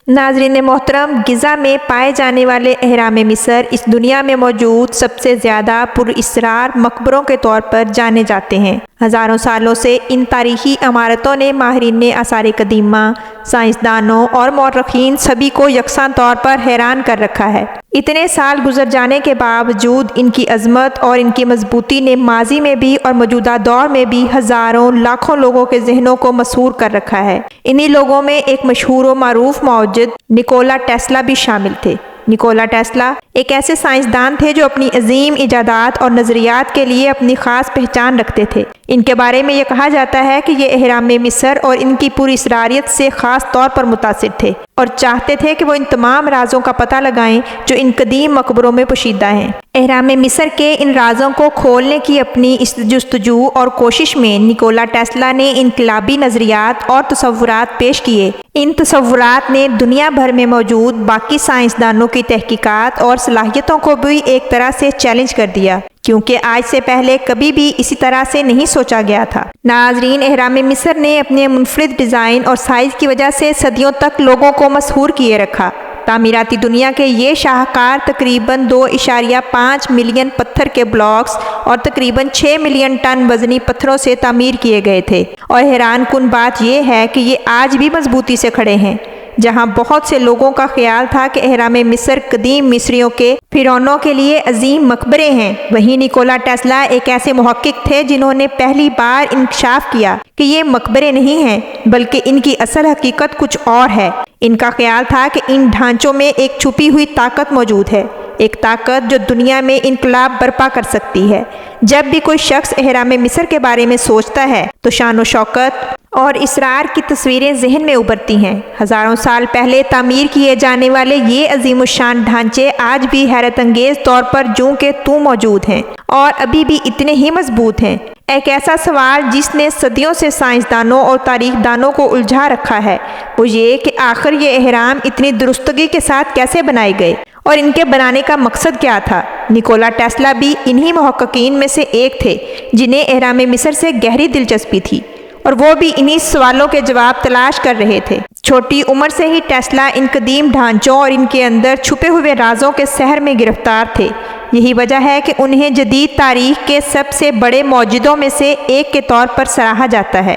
ناظرین محترم، غزہ میں پائے جانے والے اہرام مصر اس دنیا میں موجود سب سے زیادہ پر اسرار مقبروں کے طور پر جانے جاتے ہیں۔ ہزاروں سالوں سے ان تاریخی عمارتوں نے ماہرین آثار قدیمہ، سائنسدانوں اور مورخین سبھی کو یکساں طور پر حیران کر رکھا ہے۔ اتنے سال گزر جانے کے باوجود ان کی عظمت اور ان کی مضبوطی نے ماضی میں بھی اور موجودہ دور میں بھی ہزاروں لاکھوں لوگوں کے ذہنوں کو مسحور کر رکھا ہے۔ انہی لوگوں میں ایک مشہور و معروف موجد نکولا ٹیسلا بھی شامل تھے۔ نکولا ٹیسلا ایک ایسے سائنسدان تھے جو اپنی عظیم ایجادات اور نظریات کے لیے اپنی خاص پہچان رکھتے تھے۔ ان کے بارے میں یہ کہا جاتا ہے کہ یہ اہرام مصر اور ان کی پوری اسراریت سے خاص طور پر متاثر تھے اور چاہتے تھے کہ وہ ان تمام رازوں کا پتہ لگائیں جو ان قدیم مقبروں میں پوشیدہ ہیں۔ اہرام مصر کے ان رازوں کو کھولنے کی اپنی اس جستجو اور کوشش میں نکولا ٹیسلا نے انقلابی نظریات اور تصورات پیش کیے۔ ان تصورات نے دنیا بھر میں موجود باقی سائنسدانوں کی تحقیقات اور صلاحیتوں کو بھی ایک طرح سے چیلنج کر دیا، کیونکہ آج سے پہلے کبھی بھی اسی طرح سے نہیں سوچا گیا تھا۔ ناظرین، اہرام مصر نے اپنے منفرد ڈیزائن اور سائز کی وجہ سے صدیوں تک لوگوں کو مسحور کیے رکھا۔ تعمیراتی دنیا کے یہ شاہکار تقریباً 2.5 ملین پتھر کے بلاکس اور تقریباً 6 ملین ٹن وزنی پتھروں سے تعمیر کیے گئے تھے، اور حیران کن بات یہ ہے کہ یہ آج بھی مضبوطی سے کھڑے ہیں۔ جہاں بہت سے لوگوں کا خیال تھا کہ اہرام مصر قدیم مصریوں کے فرعونوں کے لیے عظیم مقبرے ہیں، وہیں نکولا ٹیسلا ایک ایسے محقق تھے جنہوں نے پہلی بار انکشاف کیا کہ یہ مقبرے نہیں ہیں بلکہ ان کی اصل حقیقت کچھ اور ہے۔ ان کا خیال تھا کہ ان ڈھانچوں میں ایک چھپی ہوئی طاقت موجود ہے، ایک طاقت جو دنیا میں انقلاب برپا کر سکتی ہے۔ جب بھی کوئی شخص اہرام مصر کے بارے میں سوچتا ہے تو شان و شوکت اور اسرار کی تصویریں ذہن میں ابھرتی ہیں۔ ہزاروں سال پہلے تعمیر کیے جانے والے یہ عظیم الشان ڈھانچے آج بھی حیرت انگیز طور پر جوں کے توں موجود ہیں اور ابھی بھی اتنے ہی مضبوط ہیں۔ ایک ایسا سوال جس نے صدیوں سے سائنسدانوں اور تاریخ دانوں کو الجھا رکھا ہے وہ یہ کہ آخر یہ اہرام اتنی درستگی کے ساتھ کیسے بنائے گئے اور ان کے بنانے کا مقصد کیا تھا۔ نکولا ٹیسلا بھی انہی محققین میں سے ایک تھے جنہیں اہرام مصر سے گہری دلچسپی تھی، اور وہ بھی انہی سوالوں کے جواب تلاش کر رہے تھے۔ چھوٹی عمر سے ہی ٹیسلا ان قدیم ڈھانچوں اور ان کے اندر چھپے ہوئے رازوں کے سحر میں گرفتار تھے۔ یہی وجہ ہے کہ انہیں جدید تاریخ کے سب سے بڑے موجدوں میں سے ایک کے طور پر سراہا جاتا ہے۔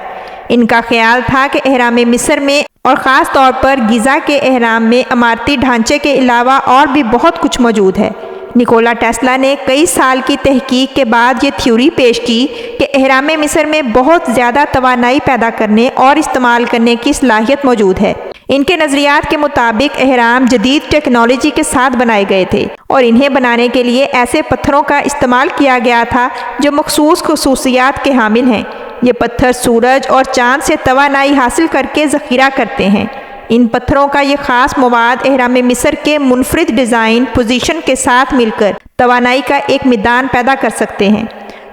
ان کا خیال تھا کہ اہرام مصر میں اور خاص طور پر غزہ کے اہرام میں عمارتی ڈھانچے کے علاوہ اور بھی بہت کچھ موجود ہے۔ نکولا ٹیسلا نے کئی سال کی تحقیق کے بعد یہ تھیوری پیش کی کہ اہرام مصر میں بہت زیادہ توانائی پیدا کرنے اور استعمال کرنے کی صلاحیت موجود ہے۔ ان کے نظریات کے مطابق اہرام جدید ٹیکنالوجی کے ساتھ بنائے گئے تھے اور انہیں بنانے کے لیے ایسے پتھروں کا استعمال کیا گیا تھا جو مخصوص خصوصیات کے حامل ہیں۔ یہ پتھر سورج اور چاند سے توانائی حاصل کر کے ذخیرہ کرتے ہیں۔ ان پتھروں کا یہ خاص مواد اہرام مصر کے منفرد ڈیزائن پوزیشن کے ساتھ مل کر توانائی کا ایک میدان پیدا کر سکتے ہیں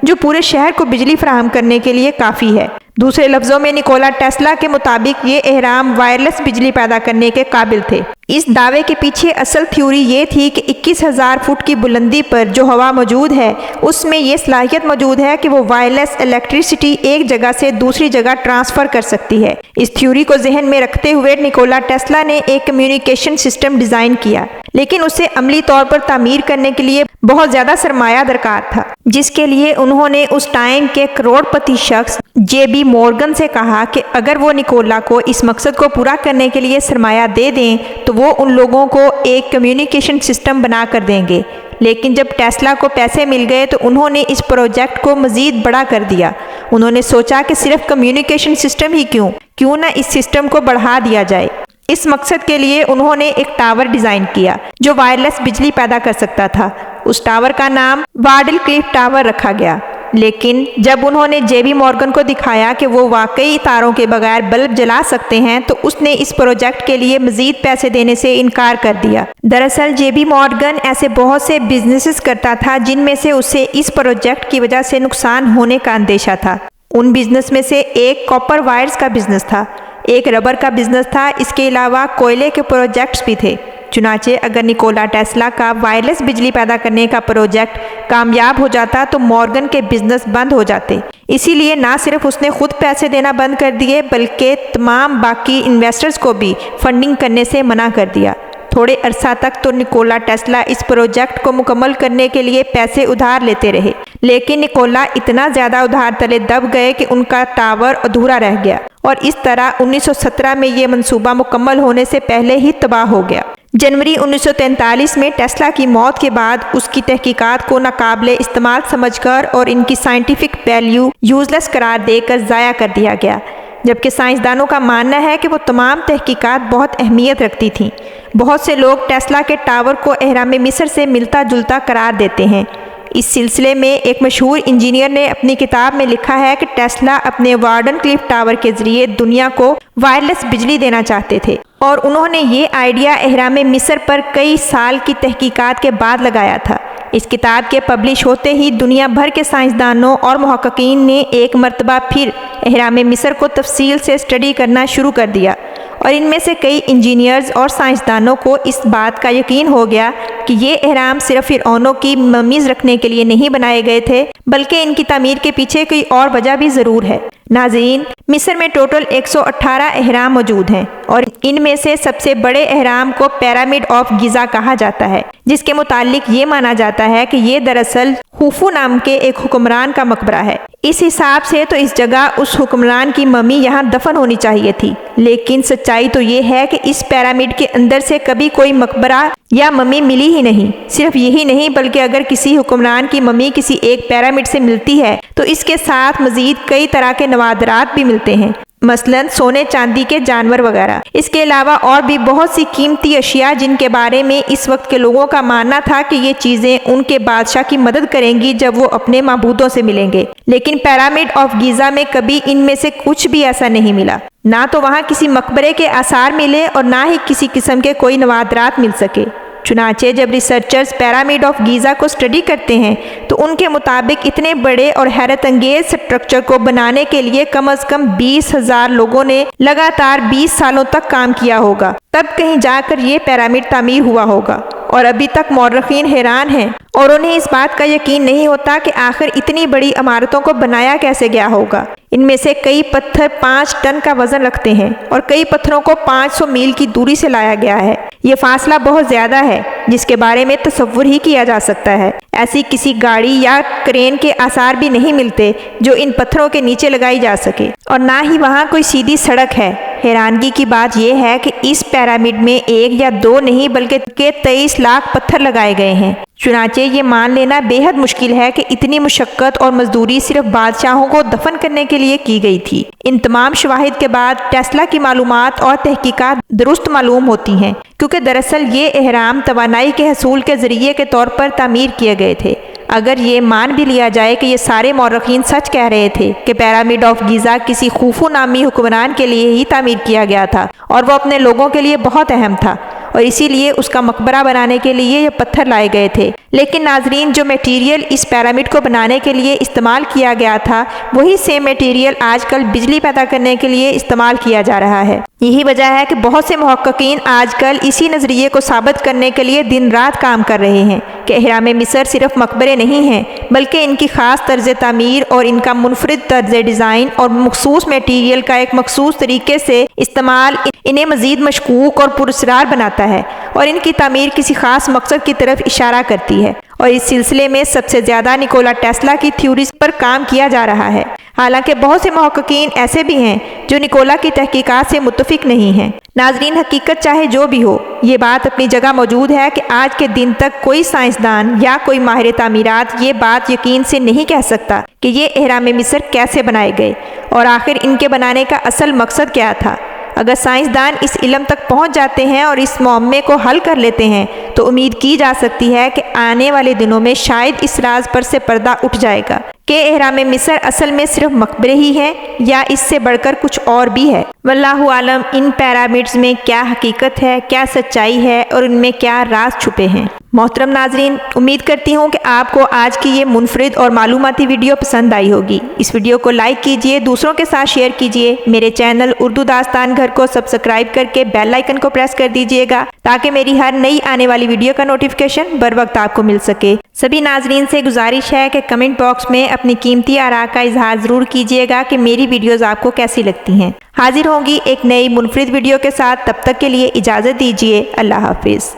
جو پورے شہر کو بجلی فراہم کرنے کے لیے کافی ہے۔ دوسرے لفظوں میں نکولا ٹیسلا کے مطابق یہ اہرام وائرلیس بجلی پیدا کرنے کے قابل تھے۔ اس دعوے کے پیچھے اصل تھیوری یہ تھی کہ 21,000 فٹ کی بلندی پر جو ہوا موجود ہے اس میں یہ صلاحیت موجود ہے کہ وہ وائرلیس الیکٹریسٹی ایک جگہ سے دوسری جگہ ٹرانسفر کر سکتی ہے۔ اس تھیوری کو ذہن میں رکھتے ہوئے نکولا ٹیسلا نے ایک کمیونیکیشن سسٹم ڈیزائن کیا، لیکن اسے عملی طور پر تعمیر کرنے کے لیے بہت زیادہ سرمایہ درکار تھا، جس کے لیے انہوں نے اس ٹائم کے کروڑ پتی شخص JB مورگن سے کہا کہ اگر وہ نکولا کو اس مقصد کو پورا کرنے کے لیے سرمایہ دے دیں تو وہ ان لوگوں کو ایک کمیونیکیشن سسٹم بنا کر دیں گے۔ لیکن جب ٹیسلا کو پیسے مل گئے تو انہوں نے اس پروجیکٹ کو مزید بڑا کر دیا۔ انہوں نے سوچا کہ صرف کمیونیکیشن سسٹم ہی کیوں نہ اس سسٹم کو بڑھا دیا جائے۔ اس مقصد کے لیے انہوں نے ایک ٹاور ڈیزائن کیا جو وائرلیس بجلی پیدا کر سکتا تھا۔ اس ٹاور کا نام وارڈل کلیف ٹاور رکھا گیا، لیکن جب انہوں نے JB مورگن کو دکھایا کہ وہ واقعی تاروں کے بغیر بلب جلا سکتے ہیں تو اس نے اس پروجیکٹ کے لیے مزید پیسے دینے سے انکار کر دیا۔ دراصل JB مورگن ایسے بہت سے بزنسز کرتا تھا جن میں سے اسے اس پروجیکٹ کی وجہ سے نقصان ہونے کا اندیشہ تھا۔ ان بزنس میں سے ایک کاپر وائرز کا بزنس تھا، ایک ربر کا بزنس تھا، اس کے علاوہ کوئلے کے پروجیکٹس بھی تھے۔ چنانچہ اگر نکولا ٹیسلا کا وائرلیس بجلی پیدا کرنے کا پروجیکٹ کامیاب ہو جاتا تو مورگن کے بزنس بند ہو جاتے۔ اسی لیے نہ صرف اس نے خود پیسے دینا بند کر دیے بلکہ تمام باقی انویسٹرز کو بھی فنڈنگ کرنے سے منع کر دیا۔ تھوڑے عرصہ تک تو نکولا ٹیسلا اس پروجیکٹ کو مکمل کرنے کے لیے پیسے ادھار لیتے رہے، لیکن نکولا اتنا زیادہ ادھار تلے دب گئے کہ ان کا ٹاور ادھورا رہ گیا اور اس طرح 1917 میں یہ منصوبہ مکمل ہونے سے پہلے ہی تباہ ہو گیا۔ جنوری 1943 میں ٹیسلا کی موت کے بعد اس کی تحقیقات کو ناقابل استعمال سمجھ کر اور ان کی سائنٹیفک ویلیو یوزلیس قرار دے کر ضائع کر دیا گیا، جبکہ سائنسدانوں کا ماننا ہے کہ وہ تمام تحقیقات بہت اہمیت رکھتی تھیں۔ بہت سے لوگ ٹیسلا کے ٹاور کو اہرام مصر سے ملتا جلتا قرار دیتے ہیں۔ اس سلسلے میں ایک مشہور انجینئر نے اپنی کتاب میں لکھا ہے کہ ٹیسلا اپنے وارڈن کلف ٹاور کے ذریعے دنیا کو وائرلیس بجلی دینا چاہتے تھے، اور انہوں نے یہ آئیڈیا اہرام مصر پر کئی سال کی تحقیقات کے بعد لگایا تھا۔ اس کتاب کے پبلش ہوتے ہی دنیا بھر کے سائنسدانوں اور محققین نے ایک مرتبہ پھر اہرام مصر کو تفصیل سے اسٹڈی کرنا شروع کر دیا، اور ان میں سے کئی انجینئرز اور سائنسدانوں کو اس بات کا یقین ہو گیا کہ یہ اہرام صرف فرعونوں کی ممیز رکھنے کے لیے نہیں بنائے گئے تھے بلکہ ان کی تعمیر کے پیچھے کوئی اور وجہ بھی ضرور ہے۔ ناظرین، مصر میں ٹوٹل 118 اہرام موجود ہیں، اور ان میں سے سب سے بڑے اہرام کو پیرامڈ آف گیزا کہا جاتا ہے، جس کے متعلق یہ مانا جاتا ہے کہ یہ دراصل خوفو نام کے ایک حکمران کا مقبرہ ہے۔ اس حساب سے تو اس جگہ اس حکمران کی ممی یہاں دفن ہونی چاہیے تھی، لیکن سچائی تو یہ ہے کہ اس پیرامڈ کے اندر سے کبھی کوئی مقبرہ یا ممی ملی ہی نہیں۔ صرف یہی نہیں بلکہ اگر کسی حکمران کی ممی کسی ایک پیرامڈ سے ملتی ہے تو اس کے ساتھ مزید کئی طرح کے نوادرات بھی ملتے ہیں، مثلا سونے چاندی کے جانور وغیرہ۔ اس کے علاوہ اور بھی بہت سی قیمتی اشیاء جن کے بارے میں اس وقت کے لوگوں کا ماننا تھا کہ یہ چیزیں ان کے بادشاہ کی مدد کریں گی جب وہ اپنے معبودوں سے ملیں گے، لیکن پیرامڈ آف گیزا میں کبھی ان میں سے کچھ بھی ایسا نہیں ملا۔ نہ تو وہاں کسی مقبرے کے آثار ملے اور نہ ہی کسی قسم کے کوئی نوادرات مل سکے۔ چنانچہ جب ریسرچرز پیرامڈ آف گیزا کو اسٹڈی کرتے ہیں تو ان کے مطابق اتنے بڑے اور حیرت انگیز سٹرکچر کو بنانے کے لیے کم از کم 20,000 لوگوں نے لگاتار 20 سالوں تک کام کیا ہوگا، تب کہیں جا کر یہ پیرامڈ تعمیر ہوا ہوگا۔ اور ابھی تک مورخین حیران ہیں اور انہیں اس بات کا یقین نہیں ہوتا کہ آخر اتنی بڑی عمارتوں کو بنایا کیسے گیا ہوگا۔ ان میں سے کئی پتھر 5 ٹن کا وزن رکھتے ہیں اور کئی پتھروں کو 500 میل کی دوری سے لایا گیا ہے۔ یہ فاصلہ بہت زیادہ ہے جس کے بارے میں تصور ہی کیا جا سکتا ہے۔ ایسی کسی گاڑی یا کرین کے آثار بھی نہیں ملتے جو ان پتھروں کے نیچے لگائی جا سکے، اور نہ ہی وہاں کوئی سیدھی سڑک ہے۔ حیرانگی کی بات یہ ہے کہ اس پیرامڈ میں 1 یا 2 نہیں بلکہ 23 لاکھ پتھر لگائے گئے ہیں۔ چنانچہ یہ مان لینا بے حد مشکل ہے کہ اتنی مشقت اور مزدوری صرف بادشاہوں کو دفن کرنے کے لیے کی گئی تھی۔ ان تمام شواہد کے بعد ٹیسلا کی معلومات اور تحقیقات درست معلوم ہوتی ہیں، کیونکہ دراصل یہ اہرام توانائی کے حصول کے ذریعے کے طور پر تعمیر کیے گئے تھے۔ اگر یہ مان بھی لیا جائے کہ یہ سارے مورخین سچ کہہ رہے تھے کہ پیرامڈ آف گیزا کسی خوفو نامی حکمران کے لیے ہی تعمیر کیا گیا تھا اور وہ اپنے لوگوں کے لیے بہت اہم تھا اور اسی لیے اس کا مقبرہ بنانے کے لیے یہ پتھر لائے گئے تھے، لیکن ناظرین جو میٹیریل اس پیرامڈ کو بنانے کے لیے استعمال کیا گیا تھا وہی سیم میٹیریل آج کل بجلی پیدا کرنے کے لیے استعمال کیا جا رہا ہے۔ یہی وجہ ہے کہ بہت سے محققین آج کل اسی نظریے کو ثابت کرنے کے لیے دن رات کام کر رہے ہیں کہ اہرام مصر صرف مقبرے نہیں ہیں بلکہ ان کی خاص طرز تعمیر اور ان کا منفرد طرز ڈیزائن اور مخصوص میٹیریل کا ایک مخصوص طریقے سے استعمال انہیں مزید مشکوک اور پراسرار بناتا ہے اور ان کی تعمیر کسی خاص مقصد کی طرف اشارہ کرتی ہے، اور اس سلسلے میں سب سے زیادہ نکولا ٹیسلا کی تھیوریز پر کام کیا جا رہا ہے۔ حالانکہ بہت سے محققین ایسے بھی ہیں جو نکولا کی تحقیقات سے متفق نہیں ہیں۔ ناظرین، حقیقت چاہے جو بھی ہو، یہ بات اپنی جگہ موجود ہے کہ آج کے دن تک کوئی سائنسدان یا کوئی ماہر تعمیرات یہ بات یقین سے نہیں کہہ سکتا کہ یہ اہرام مصر کیسے بنائے گئے اور آخر ان کے بنانے کا اصل مقصد کیا تھا۔ اگر سائنسدان اس علم تک پہنچ جاتے ہیں اور اس معمے کو حل کر لیتے ہیں تو امید کی جا سکتی ہے کہ آنے والے دنوں میں شاید اس راز پر سے پردہ اٹھ جائے گا کہ اہرام مصر اصل میں صرف مقبرے ہی ہیں یا اس سے بڑھ کر کچھ اور بھی ہے۔ واللہ عالم ان پیرامڈز میں کیا حقیقت ہے، کیا سچائی ہے اور ان میں کیا راز چھپے ہیں۔ محترم ناظرین، امید کرتی ہوں کہ آپ کو آج کی یہ منفرد اور معلوماتی ویڈیو پسند آئی ہوگی۔ اس ویڈیو کو لائک کیجئے، دوسروں کے ساتھ شیئر کیجئے، میرے چینل اردو داستان گھر کو سبسکرائب کر کے بیل آئیکن کو پریس کر دیجئے گا تاکہ میری ہر نئی آنے والی ویڈیو کا نوٹیفیکیشن بر وقت آپ کو مل سکے۔ سبھی ناظرین سے گزارش ہے کہ کمنٹ باکس میں اپنی قیمتی آراء کا اظہار ضرور کیجئے گا کہ میری ویڈیوز آپ کو کیسی لگتی ہیں۔ حاضر ہوں گی ایک نئی منفرد ویڈیو کے ساتھ، تب تک کے لیے اجازت دیجئے۔ اللہ حافظ۔